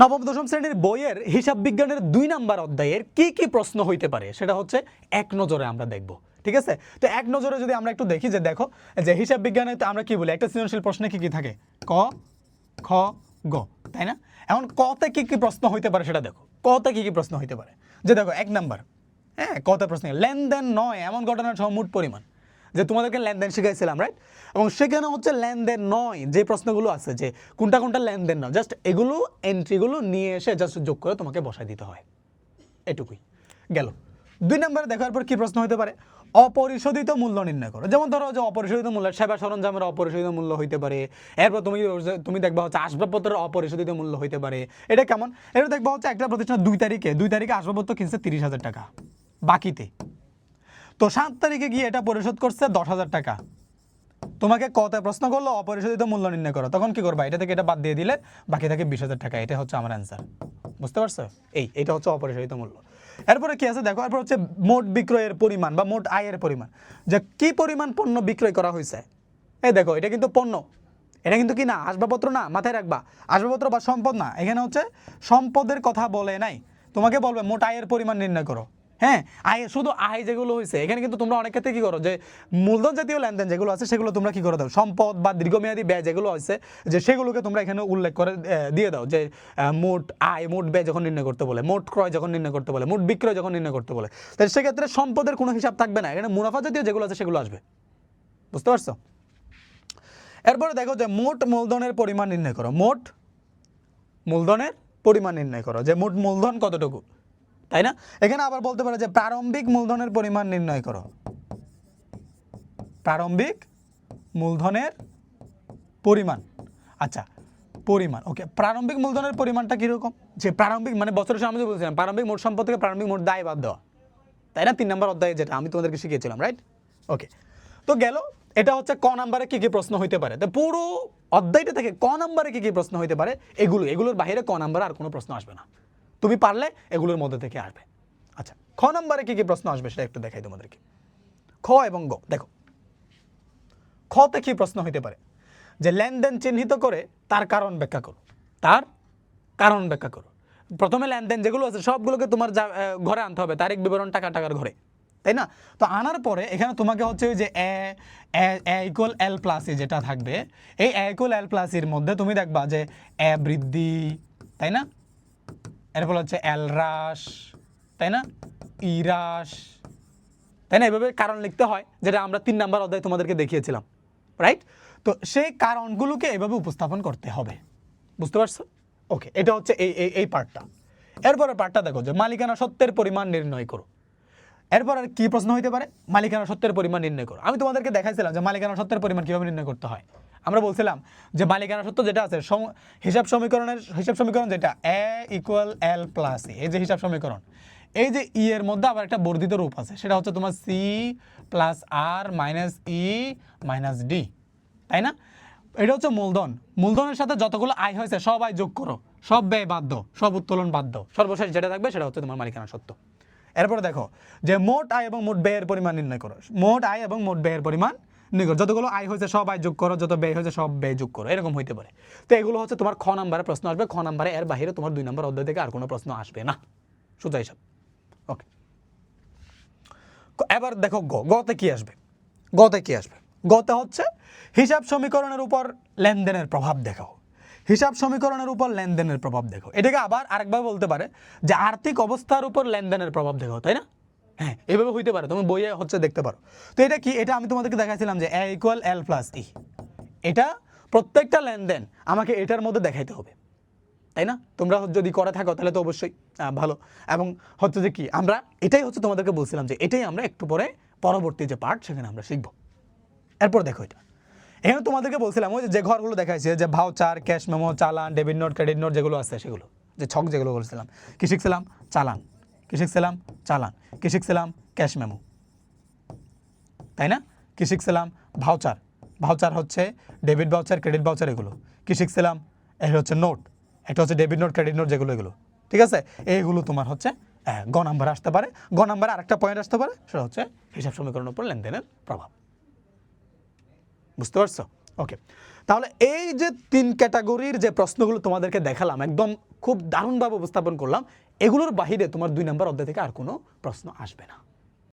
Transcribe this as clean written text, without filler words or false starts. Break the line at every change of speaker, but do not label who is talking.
নবম দশম শ্রেণীর বইয়ের হিসাব বিজ্ঞানের 2 নাম্বার অধ্যায়ের কি কি প্রশ্ন হইতে পারে সেটা হচ্ছে এক নজরে আমরা দেখব। ঠিক আছে, তো এক নজরে যদি আমরা একটু দেখি যে দেখো যে হিসাব বিজ্ঞানে আমরা কি বলি একটা সৃজনশীল প্রশ্নে কি কি থাকে ক খ গ, তাই না? এখন কতে কি কি প্রশ্ন হইতে পারে সেটা দেখো। কতে কি কি প্রশ্ন হইতে পারে যে দেখো এক নাম্বার, হ্যাঁ কতে প্রশ্ন লেনদেন নয় এমন ঘটনার মোট পরিমাণ, যে তোমাদেরকে লেনদেন শিখাইছিলাম রাইট, এবং সেখানে হচ্ছে লেনদেন নয় যে প্রশ্নগুলো আছে যে কোনটা কোনটা লেনদেন নয়, জাস্ট এগুলো এন্ট্রিগুলো নিয়ে এসে জাস্ট যোগ করে তোমাকে বসাই দিতে হয়, এটুকুই গেল। 2 নম্বরে দেখার পর কি প্রশ্ন হতে পারে অপরিশোধিত মূল্য নির্ণয় করো। যেমন ধরো যে অপরিশোধিত মূল্য সেবা সরঞ্জামের অপরিশোধিত মূল্য হইতে পারে, এরপর তুমি দেখবা হচ্ছে আসবাবপত্রের অপরিশোধিত মূল্য হইতে পারে। এটা কেমন, এটা দেখবা হচ্ছে একটা প্রতিষ্ঠান 2 তারিখে আসবাবপত্র কিনছে 30,000 টাকা বাকিতে, তো 7 তারিখে গিয়ে এটা পরিশোধ করছে 10,000 টাকা। তোমাকে কত প্রশ্ন করলো অপরিশোধিত মূল্য নির্ণয় করো, তখন কি করবা এটা থেকে এটা বাদ দিয়ে দিলে বাকি থাকে 20,000 টাকা। এটা হচ্ছে আমার অ্যান্সার, বুঝতে পারছো? এটা হচ্ছে অপরিশোধিত মূল্য। এরপরে কি আছে দেখো, এরপর হচ্ছে মোট বিক্রয়ের পরিমাণ বা মোট আয়ের পরিমাণ, যে কি পরিমাণ পণ্য বিক্রয় করা হয়েছে। এই দেখো এটা কিন্তু পণ্য, এটা কিন্তু কি না আসবাবপত্র না, মাথায় রাখবা আসবাবপত্র বা সম্পদ না, এখানে হচ্ছে সম্পদের কথা বলে নাই, তোমাকে বলবে মোট আয়ের পরিমাণ নির্ণয় করো। হ্যাঁ, আয় শুধু আয় যেগুলো হয়েছে এখানে কিন্তু তোমরা অনেক ক্ষেত্রে কি করো যে মূলধন জাতীয় লেনদেন যেগুলো আছে সেগুলো তোমরা কি করে দাও, সম্পদ বা দীর্ঘমেয়াদী ব্যয় যেগুলো আছে যে সেগুলোকে তোমরা এখানে উল্লেখ করে দিয়ে দাও, যে মোট আয় মোট ব্যয় যখন নির্ণয় করতে বলে, মোট ক্রয় যখন নির্ণয় করতে বলে, মোট বিক্রয় যখন নির্ণয় করতে বলে, তাহলে সেক্ষেত্রে সম্পদের কোনো হিসাব থাকবে না, এখানে মুনাফা জাতীয় যেগুলো আছে সেগুলো আসবে, বুঝতে পারছো? এরপরে দেখো যে মোট মূলধনের পরিমাণ নির্ণয় করো, মোট মূলধনের পরিমাণ নির্ণয় করো, যে মোট মূলধন কতটুকু, তাই না? এখানে আবার বলতে পারে যে প্রারম্ভিক মূলধনের পরিমাণ নির্ণয় করো, প্রারম্ভিক মূলধনের পরিমাণ। আচ্ছা পরিমাণ, ওকে, প্রারম্ভিক মূলধনের পরিমাণটা কিরকম, যে প্রারম্ভিক মানে বছরের সামনে যে বলছিলাম প্রারম্ভিক মোট সম্পদ থেকে প্রারম্ভিক মোট দায় বাদ দেওয়া, তাই না? 3 নম্বর অধ্যায়ে যেটা আমি তোমাদেরকে শিখিয়েছিলাম রাইট। ওকে, তো গেল। এটা হচ্ছে ক নাম্বারে কি কি প্রশ্ন হইতে পারে, তো পুরো অধ্যায়টা থেকে ক নাম্বারে কি কি প্রশ্ন হইতে পারে এগুলোর বাইরে ক নাম্বারে আর কোনো প্রশ্ন আসবে না, তুমি পারলে এগুলোর মধ্যে থেকে আসবে। আচ্ছা খ নাম্বারে কি কি প্রশ্ন আসবে সেটা একটু দেখাই তোমাদেরকে। খ এবং গ দেখো, খতে কি প্রশ্ন হইতে পারে যে লেনদেন চিহ্নিত করে তার কারণ ব্যাখ্যা করো, তার কারণ ব্যাখ্যা করো। প্রথমে লেনদেন যেগুলো আছে সবগুলোকে তোমার ঘরে আনতে হবে, তারিখ বিবরণ টাকার ঘরে, তাই না? তো আনার পরে এখানে তোমাকে হচ্ছে যে এ ইকুয়াল এল প্লাস ই যেটা থাকবে, এই এ ইকুয়াল এল প্লাস ইর মধ্যে তুমি দেখবা যে এ বৃদ্ধি, তাই না? এরপর হচ্ছে এল হ্রাস, তাই না? ই হ্রাস, তাই না? এভাবে কারণ লিখতে হয়, যেটা আমরা 3 নাম্বার অধ্যায়ে তোমাদেরকে দেখিয়েছিলাম রাইট। তো সেই কারণগুলোকে এভাবে উপস্থাপন করতে হবে, বুঝতে পারছো? ওকে, এটা হচ্ছে এই পার্টটা। এরপরে পার্টটা দেখো যে মালিকানা সত্ত্বের পরিমাণ নির্ণয় করো। এরপর আর কি প্রশ্ন হইতে পারে, মালিকানা সত্ত্বের পরিমাণ নির্ণয় করো। আমি তোমাদেরকে দেখাইছিলাম যে মালিকানা সত্ত্বের পরিমাণ কিভাবে নির্ণয় করতে হয়। আমরা বলছিলাম যে মালিকানা সত্ত্ব যেটা আছে হিসাব সমীকরণ যেটা এ ইকুয়াল এল প্লাস ই, এই যে হিসাব সমীকরণ, এই যে ই এর মধ্যে আবার একটা বর্ধিত রূপ আছে, সেটা হচ্ছে তোমার সি প্লাস আর মাইনাস ই মাইনাস ডি, তাই না? এটা হচ্ছে মূলধন, মূলধনের সাথে যতগুলো আয় হয়েছে সব আয় যোগ করো, সব ব্যয় বাদ দাও, সব উত্তোলন বাদ দাও, সর্বশেষ যেটা থাকবে সেটা হচ্ছে তোমার মালিকানা সত্ত্ব। এরপরে দেখো যে মোট আয় এবং মোট ব্যয়ের পরিমাণ নির্ণয় করো, মোট আয় এবং মোট ব্যয়ের পরিমাণ নির্ণয় করো, যতগুলো আয় হয়েছে সব আয় যোগ করো, যত ব্যয় হয়েছে সব ব্যয় যোগ করো, এরকম হইতে পারে। তো এগুলো হচ্ছে তোমার খ নাম্বারে প্রশ্ন আসবে, খ নাম্বারে এর বাইরে তোমার 2 নম্বর অধ্যায় থেকে আর কোনো প্রশ্ন আসবে না, সোজা হিসাব। ওকে, এবার দেখো গতে কি আসবে, গতে কি আসবে, গতে হচ্ছে হিসাব সমীকরণের উপর লেনদেনের প্রভাব দেখাও, হিসাব সমীকরণের উপর লেনদেনের প্রভাব দেখো। এটাকে আবার আরেকভাবে বলতে পারে যে আর্থিক অবস্থার উপর লেনদেনের প্রভাব দেখো, তাই না? হ্যাঁ, এইভাবে হইতে পারে, তুমি বইয়ে হচ্ছে দেখতে পারো। তো এটা কি, এটা আমি তোমাদেরকে দেখাইছিলাম যে এ ইকুয়াল এল প্লাস ই, এটা প্রত্যেকটা লেনদেন আমাকে এটার মধ্যে দেখাইতে হবে, তাই না? তোমরা যদি করে থাকো তাহলে তো অবশ্যই ভালো। এবং হচ্ছে যে কি আমরা এটাই হচ্ছে তোমাদেরকে বলছিলাম যে এটাই আমরা একটু পরে পরবর্তী যে পার্ট সেখানে আমরা শিখবো। এরপর দেখো এটা এখানে তোমাদেরকে বলছিলাম ওই যে ঘরগুলো দেখাইছে যে ভাউচার, ক্যাশ মেমো, চালান, ডেবিট নোট, ক্রেডিট নোট যেগুলো আছে সেগুলো, যে ছক যেগুলো বলছিলাম, কি শিখছিলাম? চালান, কি শিখছিলাম? চালান, কি শিখছিলাম? ক্যাশ মেমো, তাই না? কি শিখছিলাম? ভাউচার, ভাউচার হচ্ছে ডেবিট ভাউচার, ক্রেডিট ভাউচার, এগুলো কি শিখছিলাম? এটা হচ্ছে নোট, একটা হচ্ছে ডেবিট নোট, ক্রেডিট নোট যেগুলো, এগুলো ঠিক আছে। এইগুলো তোমার হচ্ছে গ নাম্বারে আসতে পারে। গ নাম্বারে আরেকটা পয়েন্ট আসতে পারে, সেটা হচ্ছে হিসাব সমীকরণের উপর লেনদেনের প্রভাব, বুঝতে পারছো? ওকে, তাহলে এই যে 3 ক্যাটাগরির যে প্রশ্নগুলো তোমাদেরকে দেখালাম একদম খুব দারুণভাবে উপস্থাপন করলাম। এগুলোর বাহিরে তোমার 2 নম্বর অধ্যায় থেকে আর কোনো প্রশ্ন আসবে না।